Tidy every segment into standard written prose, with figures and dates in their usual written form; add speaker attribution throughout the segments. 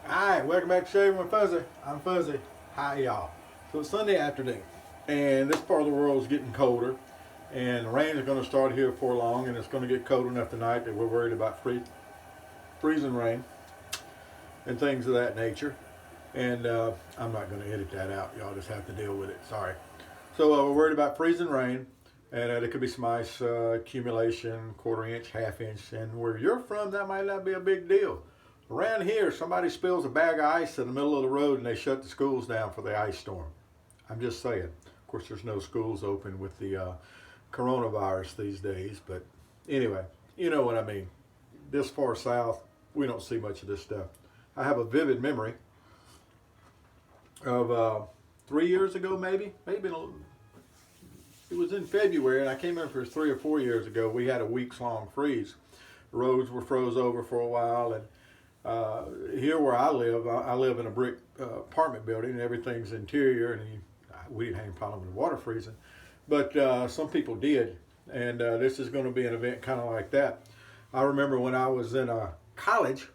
Speaker 1: Alright, welcome back to Shaving with Fuzzy. I'm Fuzzy. Hi y'all. So it's Sunday afternoon and this part of the world is getting colder and the rain is going to start here before long, and it's going to get cold enough tonight that we're worried about freezing rain and things of that nature. And I'm not going to edit that out. Y'all just have to deal with it. Sorry. So we're worried about freezing rain, and there could be some ice accumulation, quarter-inch, half-inch, and where you're from that might not be a big deal. Around here, somebody spills a bag of ice in the middle of the road and they shut the schools down for the ice storm. I'm just saying. Of course, there's no schools open with the coronavirus these days, but anyway, you know what I mean. This far south, we don't see much of this stuff. I have a vivid memory of 3 years ago, maybe it was in February, and I came in for 3 or 4 years ago. We had a weeks-long freeze. The roads were froze over for a while, and here where I live in a brick apartment building, and everything's interior, and we didn't have any problem with water freezing, but some people did, and this is going to be an event kind of like that. I remember when I was in college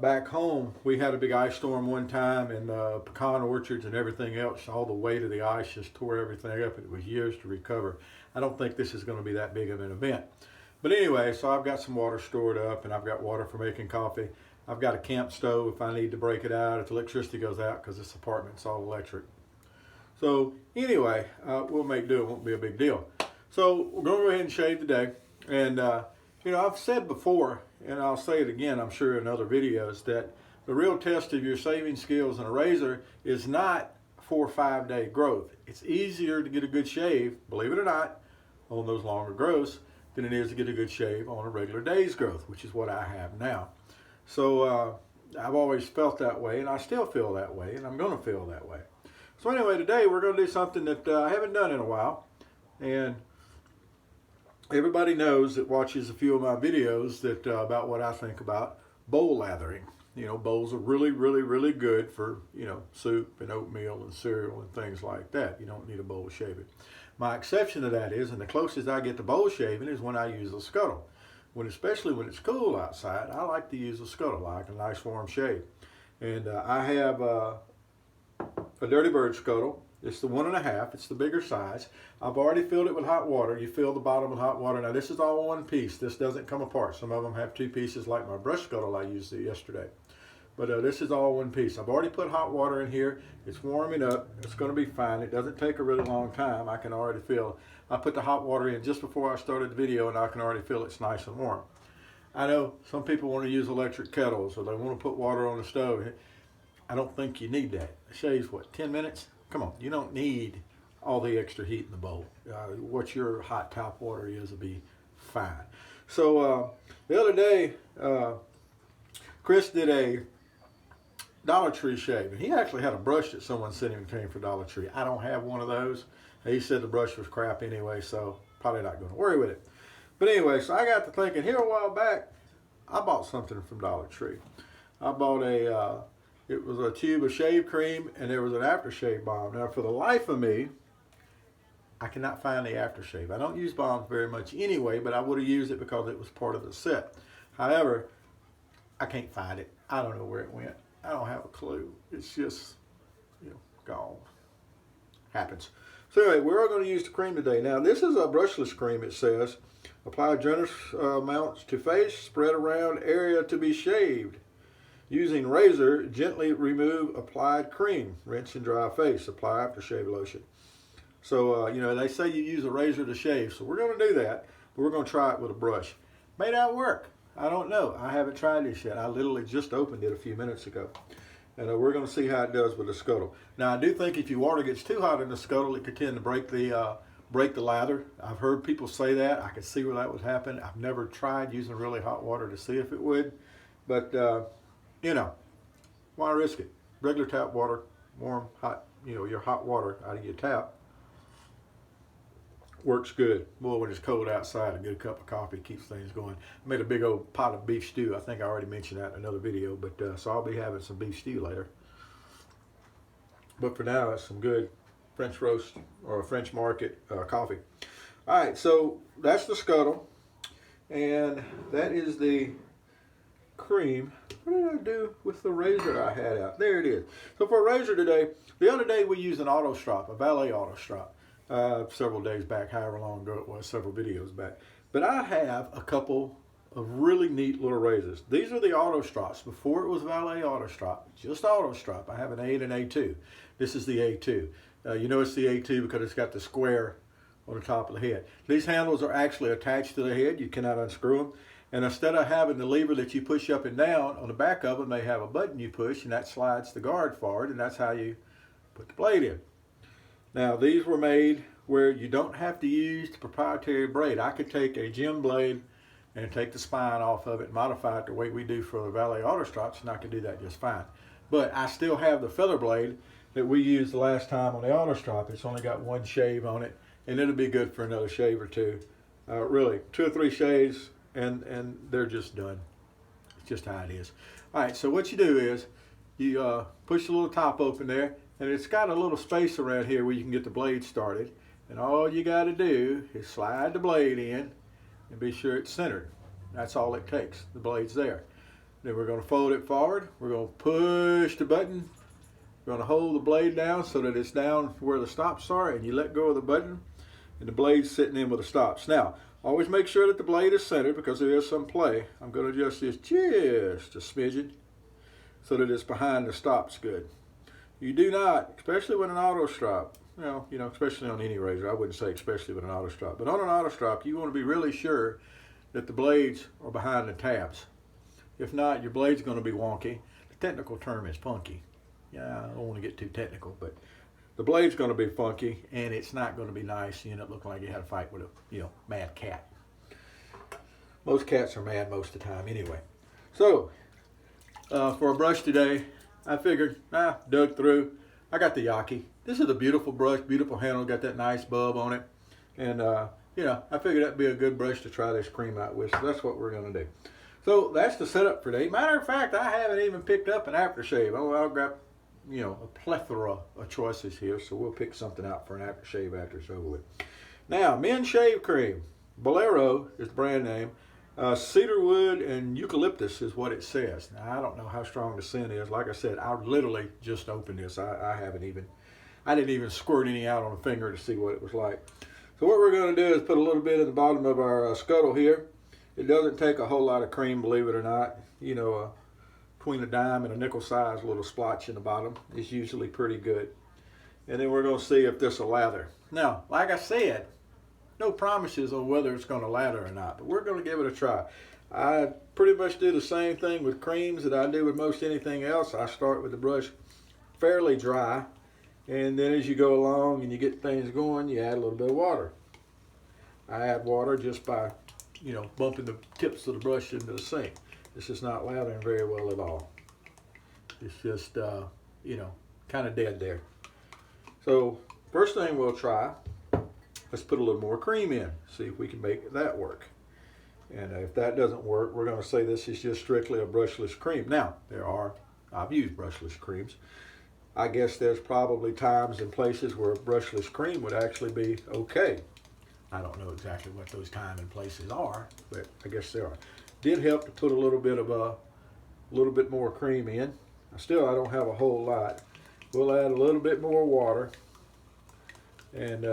Speaker 1: back home, we had a big ice storm one time, and pecan orchards and everything else, all the weight of the ice just tore everything up. It was years to recover. I don't think this is going to be that big of an event. But anyway, so I've got some water stored up, and I've got water for making coffee. I've got a camp stove if I need to break it out, if the electricity goes out, because this apartment's all electric. So anyway, we'll make do. It won't be a big deal. So we're going to go ahead and shave today. And, you know, I've said before, and I'll say it again, I'm sure in other videos, that the real test of your shaving skills in a razor is not 4 or 5 day growth. It's easier to get a good shave, believe it or not, on those longer growths than it is to get a good shave on a regular day's growth, which is what I have now. So I've always felt that way, and I still feel that way, and I'm going to feel that way. So anyway, today we're going to do something that I haven't done in a while, and everybody knows that watches a few of my videos that about what I think about bowl lathering. You know, bowls are really, really, really good for, you know, soup and oatmeal and cereal and things like that. You don't need a bowl shaving. My exception to that is, and the closest I get to bowl shaving is when I use a scuttle. Especially when it's cool outside, I like to use a scuttle, like a nice warm shave. And I have a Dirty Bird scuttle. It's the 1.5. It's the bigger size. I've already filled it with hot water. You fill the bottom with hot water. Now this is all one piece. This doesn't come apart. Some of them have 2 pieces, like my brush scuttle I used yesterday. But this is all one piece. I've already put hot water in here. It's warming up. It's going to be fine. It doesn't take a really long time. I can already feel. I put the hot water in just before I started the video, and I can already feel it's nice and warm. I know some people want to use electric kettles, or they want to put water on the stove. I don't think you need that. It shaves, what, 10 minutes? Come on. You don't need all the extra heat in the bowl. What your hot tap water is will be fine. So the other day, Chris did a Dollar Tree shave, and he actually had a brush that someone sent him came for Dollar Tree. I don't have one of those. He said the brush was crap anyway, so probably not going to worry with it. But anyway, so I got to thinking here a while back, I bought something from Dollar Tree. I bought it was a tube of shave cream, and there was an aftershave balm. Now for the life of me, I cannot find the aftershave. I don't use balms very much anyway, but I would have used it because it was part of the set. However, I can't find it. I don't know where it went. I don't have a clue. It's just, you know, gone. Happens. So anyway, we're going to use the cream today. Now this is a brushless cream, it says. Apply generous amounts to face, spread around area to be shaved. Using razor, gently remove applied cream. Rinse and dry face. Apply aftershave lotion. So, you know, they say you use a razor to shave. So we're going to do that. But we're going to try it with a brush. May not work. I don't know. I haven't tried this yet. I literally just opened it a few minutes ago. And we're going to see how it does with the scuttle. Now, I do think if your water gets too hot in the scuttle, it could tend to break the lather. I've heard people say that. I could see where that would happen. I've never tried using really hot water to see if it would. But, you know, why risk it? Regular tap water, warm, hot, you know, your hot water out of your tap works good. Boy, when it's cold outside, a good cup of coffee keeps things going. I made a big old pot of beef stew. I think I already mentioned that in another video, but so I'll be having some beef stew later. But for now, it's some good French roast or French market coffee. All right, so that's the scuttle, and that is the cream. What did I do with the razor I had out? There it is. So for a razor today, the other day we used an Auto Strop, a Valet Auto Strop, several days back, however long ago it was, several videos back. But I have a couple of really neat little razors. These are the Auto Strops. Before it was Valet Auto Strop, just Auto Strop. I have an A and an A2. This is the A2. You know it's the A2 because it's got the square on the top of the head. These handles are actually attached to the head. You cannot unscrew them. And instead of having the lever that you push up and down, on the back of them they have a button you push, and that slides the guard forward, and that's how you put the blade in. Now these were made where you don't have to use the proprietary blade. I could take a gem blade and take the spine off of it and modify it the way we do for the Valet Auto Strops, and I can do that just fine. But I still have the feather blade that we used the last time on the Auto Strop. It's only got one shave on it, and it'll be good for another shave or two. Really, 2 or 3 shaves, and they're just done. It's just how it is. All right, so what you do is you push the little top open there, and it's got a little space around here where you can get the blade started. And all you got to do is slide the blade in and be sure it's centered. That's all it takes. The blade's there. Then we're going to fold it forward. We're going to push the button. We're going to hold the blade down so that it's down where the stops are, and you let go of the button, and the blade's sitting in with the stops. Now, always make sure that the blade is centered because there is some play. I'm going to adjust this just a smidgen so that it's behind the stops good. You do not, especially with an Auto Strop, especially on any razor, I wouldn't say especially with an Auto Strop, but on an Auto Strop, you want to be really sure that the blades are behind the tabs. If not, your blade's going to be wonky. The technical term is funky. Yeah, I don't want to get too technical, but the blade's going to be funky, and it's not going to be nice. You end up looking like you had a fight with a mad cat. Most cats are mad most of the time anyway. So, for a brush today, I figured, dug through. I got the Yaki. This is a beautiful brush, beautiful handle, got that nice bulb on it. And, I figured that'd be a good brush to try this cream out with, so that's what we're going to do. So, that's the setup for today. Matter of fact, I haven't even picked up an aftershave. I'll grab a plethora of choices here, so we'll pick something out for an aftershave after it's over with. Now, men's shave cream. Bolero is the brand name. Cedarwood and eucalyptus is what it says. Now, I don't know how strong the scent is. Like I said, I literally just opened this. I didn't even squirt any out on a finger to see what it was like. So what we're going to do is put a little bit at the bottom of our scuttle here. It doesn't take a whole lot of cream, believe it or not. Between a dime and a nickel size little splotch in the bottom is usually pretty good. And then we're going to see if this will lather. Now, like I said, no promises on whether it's going to lather or not, but we're going to give it a try. I pretty much do the same thing with creams that I do with most anything else. I start with the brush fairly dry, and then as you go along and you get things going, you add a little bit of water. I add water just by, bumping the tips of the brush into the sink. This is not lathering very well at all. It's just, kind of dead there. So, first thing we'll try, let's put a little more cream in, see if we can make that work. And if that doesn't work, we're going to say this is just strictly a brushless cream. Now, I've used brushless creams. I guess there's probably times and places where brushless cream would actually be okay. I don't know exactly what those time and places are, but I guess there are. Did help to put a little bit more cream in. I don't have a whole lot. We'll add a little bit more water, and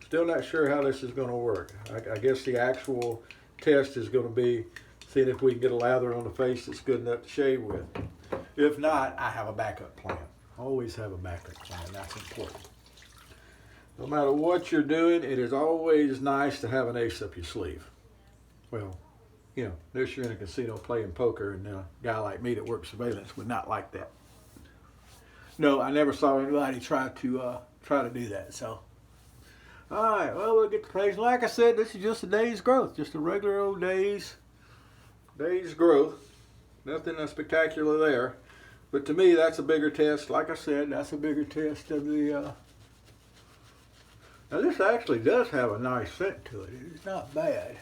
Speaker 1: still not sure how this is going to work. I guess the actual test is going to be seeing if we can get a lather on the face that's good enough to shave with. If not, I have a backup plan. Always have a backup plan. That's important. No matter what you're doing, it is always nice to have an ace up your sleeve. Well, unless you're in a casino playing poker, and a guy like me that works surveillance would not like that. No, I never saw anybody try to do that. So, all right, well, we'll get the praise. Like I said, this is just a day's growth, just a regular old day's growth. Nothing spectacular there. But to me, that's a bigger test. Like I said, that's a bigger test of the. Now, this actually does have a nice scent to it. It's not bad.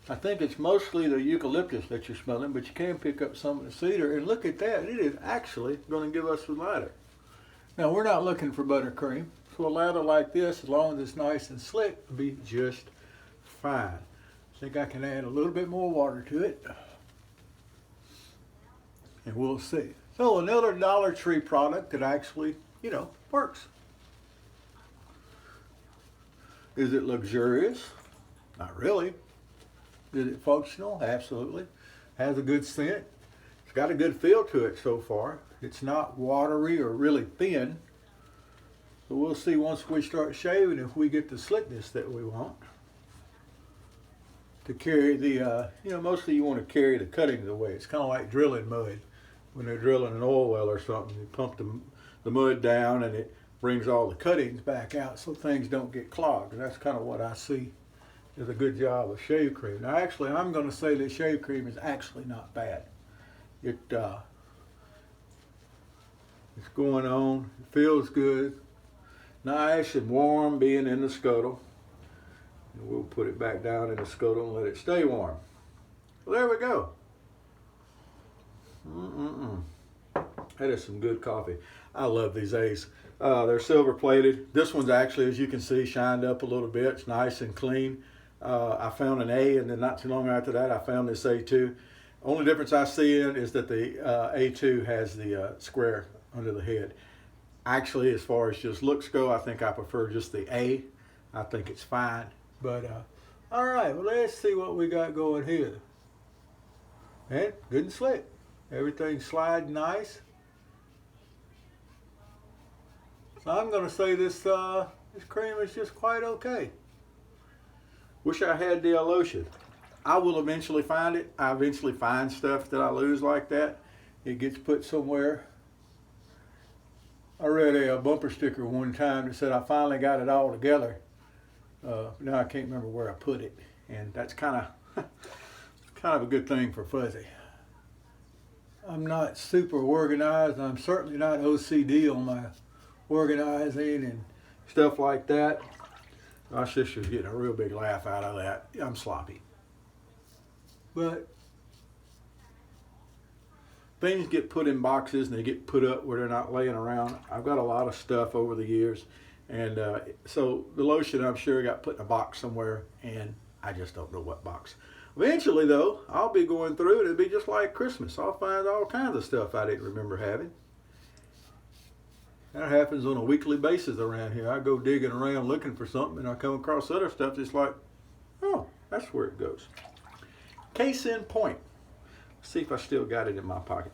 Speaker 1: I think it's mostly the eucalyptus that you're smelling, but you can pick up some of the cedar. And look at that. It is actually going to give us a lather. Now, we're not looking for buttercream. So a lather like this, as long as it's nice and slick, will be just fine. I think I can add a little bit more water to it. and we'll see. So another Dollar Tree product that actually, you know, works. Is it luxurious? Not really. Is it functional? Absolutely. Has a good scent. It's got a good feel to it so far. It's not watery or really thin. So we'll see once we start shaving if we get the slickness that we want. To carry the, you know, mostly you want to carry the cuttings away. It's kind of like drilling mud. When they're drilling an oil well or something, you pump the mud down and it brings all the cuttings back out so things don't get clogged. And that's kind of what I see is a good job of shave cream. Now actually I'm going to say that shave cream is actually not bad. It's going on, it feels good, nice and warm being in the scuttle. And we'll put it back down in the scuttle and let it stay warm. Well, there we go. That is some good coffee. I love these A's. They're silver plated. This one's actually, as you can see, shined up a little bit. It's nice and clean. I found an A, and then not too long after that, I found this A2. Only difference I see in is that the A2 has the square under the head. Actually, as far as just looks go, I think I prefer just the A. I think it's fine. But, all right, well, let's see what we got going here. And good and slick. Everything's sliding nice. So I'm going to say this cream is just quite okay. Wish I had the lotion. I will eventually find it. I eventually find stuff that I lose like that. It gets put somewhere. I read a bumper sticker one time that said I finally got it all together. Now I can't remember where I put it, and that's kind of a good thing for Fuzzy. I'm not super organized. I'm certainly not OCD on my organizing and stuff like that. My sister's getting a real big laugh out of that. I'm sloppy. But things get put in boxes and they get put up where they're not laying around. I've got a lot of stuff over the years. And so the lotion, I'm sure, got put in a box somewhere, and I just don't know what box. Eventually, though, I'll be going through it. It'll be just like Christmas. I'll find all kinds of stuff I didn't remember having. That happens on a weekly basis around here. I go digging around looking for something, and I come across other stuff that's like, oh, that's where it goes. Case in point. Let's see if I still got it in my pocket.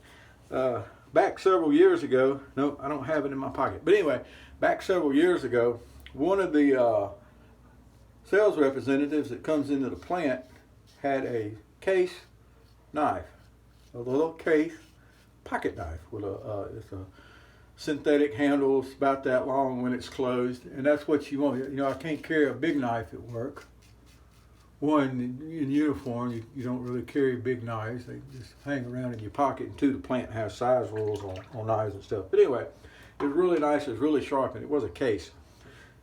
Speaker 1: Back several years ago, no, I don't have it in my pocket. But anyway, back several years ago, one of the sales representatives that comes into the plant had a case knife, a little case pocket knife with it's a synthetic handle. It's about that long when it's closed, and that's what you want. You know, I can't carry a big knife at work. One, in uniform, you don't really carry big knives. They just hang around in your pocket. And two, the plant has size rules on knives and stuff. But anyway, it was really nice. It was really sharp, and it was a case.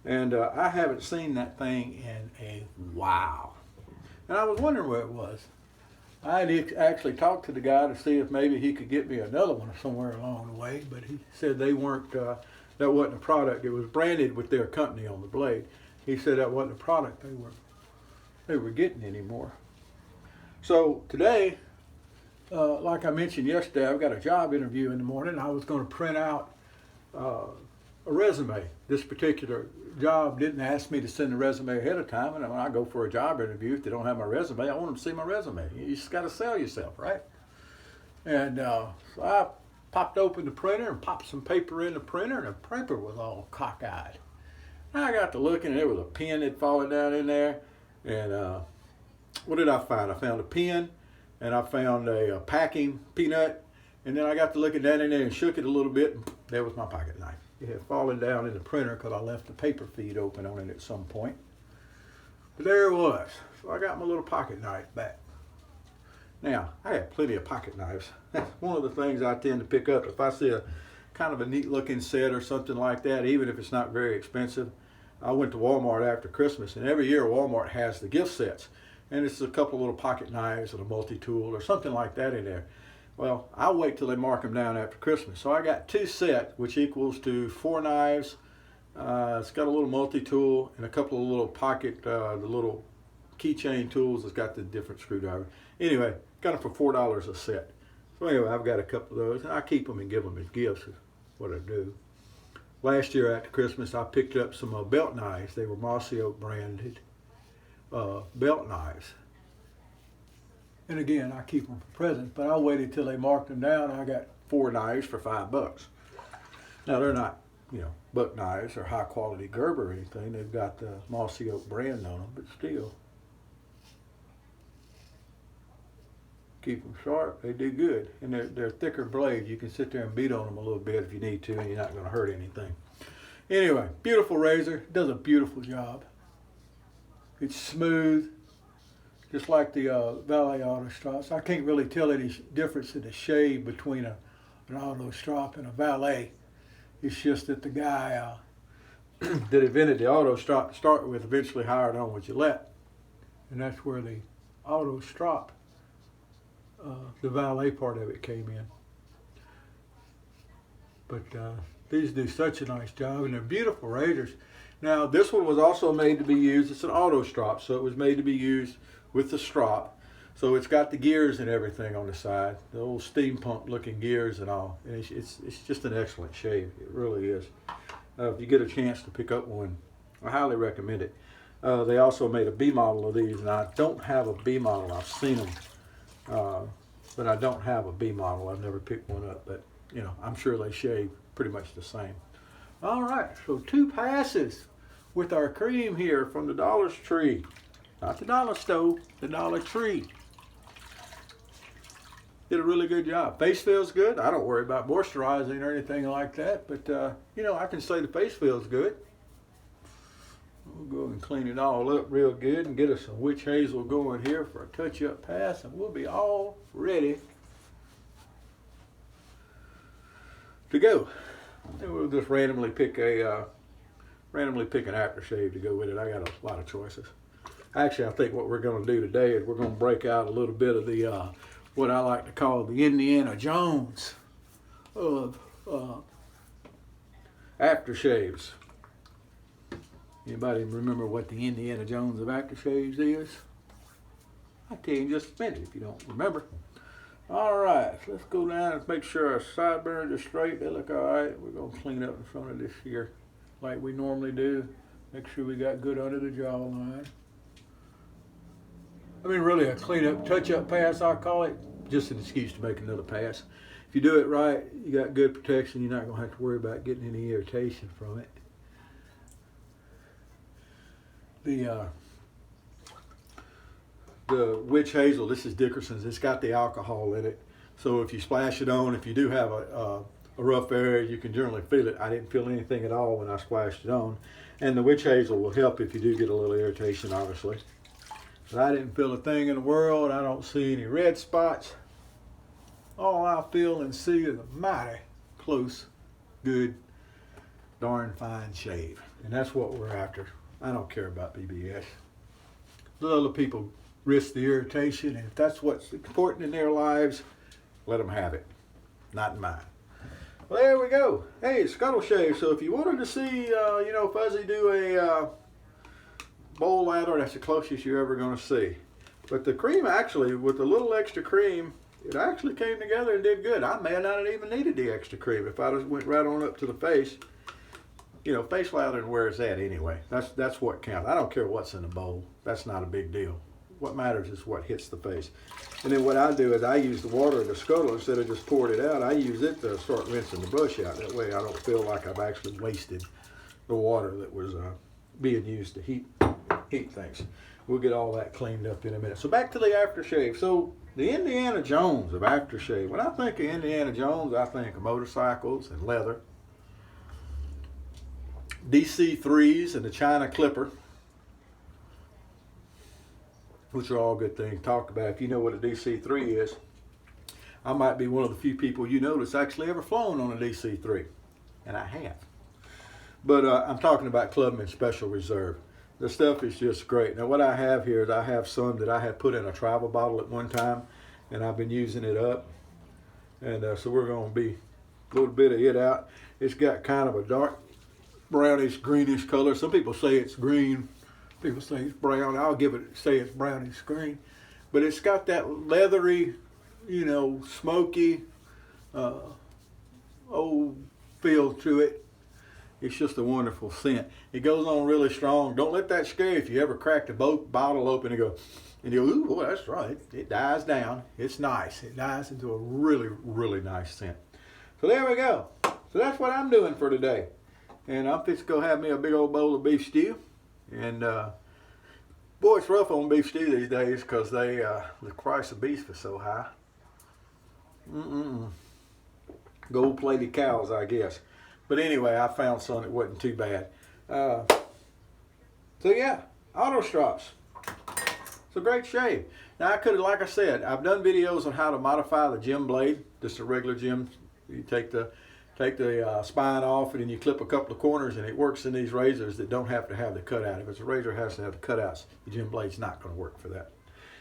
Speaker 1: And I haven't seen that thing in a while. And I was wondering where it was. I had actually talked to the guy to see if maybe he could get me another one somewhere along the way, but he said they weren't, that wasn't a product. It was branded with their company on the blade. He said that wasn't a product they were getting anymore. So today, like I mentioned yesterday, I've got a job interview in the morning. I was going to print out a resume. This particular job didn't ask me to send a resume ahead of time, and when I go for a job interview, if they don't have my resume, I want them to see my resume. You just got to sell yourself, right? And so I popped open the printer and popped some paper in the printer, and the paper was all cockeyed. And I got to looking, and there was a pen that had fallen down in there. And what did I find? I found a pen, and I found a packing peanut, and then I got to looking down in there and shook it a little bit, and there was my pocket knife. It had fallen down in the printer because I left the paper feed open on it at some point. But there it was. So I got my little pocket knife back. Now, I have plenty of pocket knives. That's one of the things I tend to pick up. If I see a kind of a neat looking set or something like that, even if it's not very expensive. I went to Walmart after Christmas, and every year Walmart has the gift sets. And it's a couple of little pocket knives and a multi-tool or something like that in there. Well, I'll wait till they mark them down after Christmas. So I got 2 sets, which equals to 4 knives. It's got a little multi-tool and a couple of little pocket, the little keychain tools. It's got the different screwdriver. Anyway, got them for $4 a set. So anyway, I've got a couple of those, and I keep them and give them as gifts, is what I do. Last year after Christmas, I picked up some belt knives. They were Mossy Oak branded belt knives. And again, I keep them for presents, but I waited till they marked them down. I got 4 knives for $5. Now they're not, buck knives or high quality Gerber or anything. They've got the Mossy Oak brand on them, but still. Keep them sharp, they do good. And they're thicker blades. You can sit there and beat on them a little bit if you need to, and you're not going to hurt anything. Anyway, beautiful razor, does a beautiful job. It's smooth, just like the Valet Auto Strops. I can't really tell any difference in the shave between an Auto Strop and a Valet. It's just that the guy that invented the Auto Strop to start with eventually hired on with Gillette. And that's where the Auto Strop, the Valet part of it came in. But these do such a nice job, and they're beautiful razors. Now, this one was also made to be used, it's an Auto Strop, so it was made to be used with the strop. So it's got the gears and everything on the side, the old steampunk looking gears and all. And it's just an excellent shave, it really is. If you get a chance to pick up one, I highly recommend it. They also made a B model of these, and I don't have a B model. I've seen them, but I don't have a B model. I've never picked one up, but I'm sure they shave pretty much the same. All right, so 2 passes with our cream here from the Dollar Tree. Not the dollar store, the Dollar Tree. Did a really good job. Face feels good. I don't worry about moisturizing or anything like that, but I can say the face feels good. We'll go and clean it all up real good and get us some witch hazel going here for a touch-up pass, and we'll be all ready to go. And we'll just randomly pick an aftershave to go with it. I got a lot of choices. Actually, I think what we're going to do today is we're going to break out a little bit of the what I like to call the Indiana Jones of aftershaves. Anybody remember what the Indiana Jones of aftershaves is? I'll tell you in just a minute if you don't remember. All right, so let's go down and make sure our sideburns are straight. They look all right. We're going to clean up in front of this here like we normally do. Make sure we got good under the jawline. I mean, really a clean-up, touch-up pass, I call it. Just an excuse to make another pass. If you do it right, you got good protection. You're not going to have to worry about getting any irritation from it. The witch hazel, this is Dickerson's. It's got the alcohol in it. So if you splash it on, if you do have a rough area, you can generally feel it. I didn't feel anything at all when I splashed it on. And the witch hazel will help if you do get a little irritation, obviously. But I didn't feel a thing in the world. I don't see any red spots. All I feel and see is a mighty close, good, darn fine shave. And that's what we're after. I don't care about BBS. Let other people risk the irritation, and if that's what's important in their lives, let them have it. Not in mine. Well, there we go. Hey, it's Scuttle Shave. So if you wanted to see, Fuzzy do a bowl ladder, that's the closest you're ever going to see. But the cream actually, with a little extra cream, it actually came together and did good. I may not have even needed the extra cream if I just went right on up to the face. Face lathering wears that anyway. That's what counts. I don't care what's in the bowl. That's not a big deal. What matters is what hits the face. And then what I do is I use the water in the scuttle instead of just pouring it out. I use it to start rinsing the brush out. That way I don't feel like I've actually wasted the water that was being used to heat things. We'll get all that cleaned up in a minute. So back to the aftershave. So the Indiana Jones of aftershave. When I think of Indiana Jones, I think of motorcycles and leather. DC3s and the China Clipper, which are all good things to talk about. If you know what a DC3 is, I might be one of the few people that's actually ever flown on a DC3, and I have. But I'm talking about Clubman Special Reserve. The stuff is just great. Now what I have here is I have some that I had put in a travel bottle at one time, and I've been using it up. And so we're going to be a little bit of it out. It's got kind of a dark brownish greenish color. Some people say it's green, people say it's brown. I'll say it's brownish green, but it's got that leathery you know, smoky, old feel to it. It's just a wonderful scent. It goes on really strong. Don't let that scare you. If you ever crack the bottle open and go, ooh, boy, that's right. It dies down. It's nice. It dies into a really, really nice scent. So there we go. So that's what I'm doing for today. And I'm fixing to go have me a big old bowl of beef stew. And boy, it's rough on beef stew these days because the price of beef is so high. Gold-plated cows, I guess. But anyway, I found some that wasn't too bad. So yeah, Auto Strops. It's a great shave. Now I could have, like I said, I've done videos on how to modify the gem blade. Just a regular gem. You take the spine off, and then you clip a couple of corners, and it works in these razors that don't have to have the cutout. If it's a razor that has to have the cutouts, the gem blade's not going to work for that.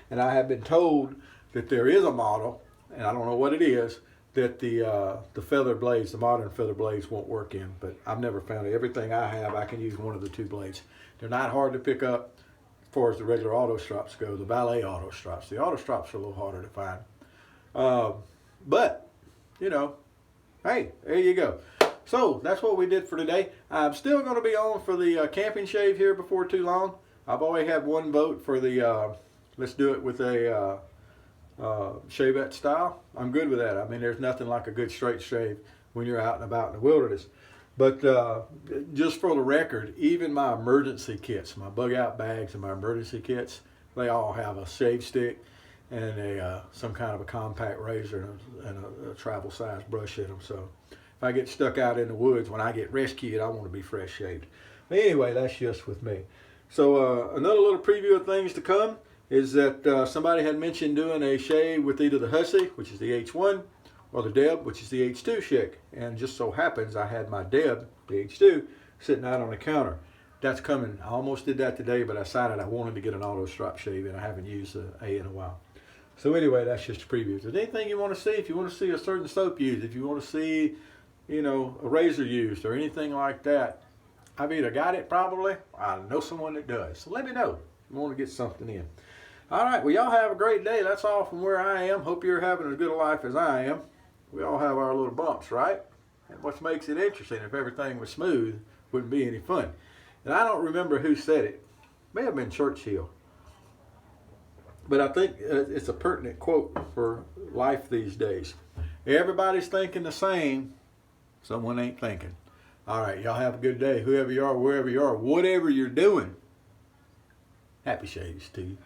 Speaker 1: And I have been told that there is a model, and I don't know what it is, that the feather blades, the modern feather blades, won't work in. But I've never found it. Everything I have, I can use one of the two blades. They're not hard to pick up as far as the regular Auto Strops go, the Ballet Auto Strops. The Auto Strops are a little harder to find. But, you know, hey, there you go. So that's what we did for today. I'm still going to be on for the camping shave here before too long. I've already had one vote for the let's do it with a shavette style. I'm good with that. I mean, there's nothing like a good straight shave when you're out and about in the wilderness. But just for the record, even my emergency kits, my bug out bags and my emergency kits, they all have a shave stick and some kind of a compact razor and a travel size brush in them. So if I get stuck out in the woods when I get rescued, I want to be fresh shaved. But anyway, that's just with me. So another little preview of things to come is that somebody had mentioned doing a shave with either the Hussey, which is the H1, or the Deb, which is the H2 shake. And just so happens I had my Deb, the H2, sitting out on the counter. That's coming. I almost did that today, but I decided I wanted to get an Auto Strop shave, and I haven't used the A in a while. So anyway, that's just a preview. If there's anything you want to see, if you want to see a certain soap used, if you want to see, you know, a razor used or anything like that, I've either got it probably, or I know someone that does. So let me know if you want to get something in. All right, well, y'all have a great day. That's all from where I am. Hope you're having as good a life as I am. We all have our little bumps, right? And what makes it interesting, if everything was smooth, wouldn't be any fun. And I don't remember who said it. May have been Churchill. But I think it's a pertinent quote for life these days. Everybody's thinking the same. Someone ain't thinking. All right, y'all have a good day. Whoever you are, wherever you are, whatever you're doing. Happy shaves to you.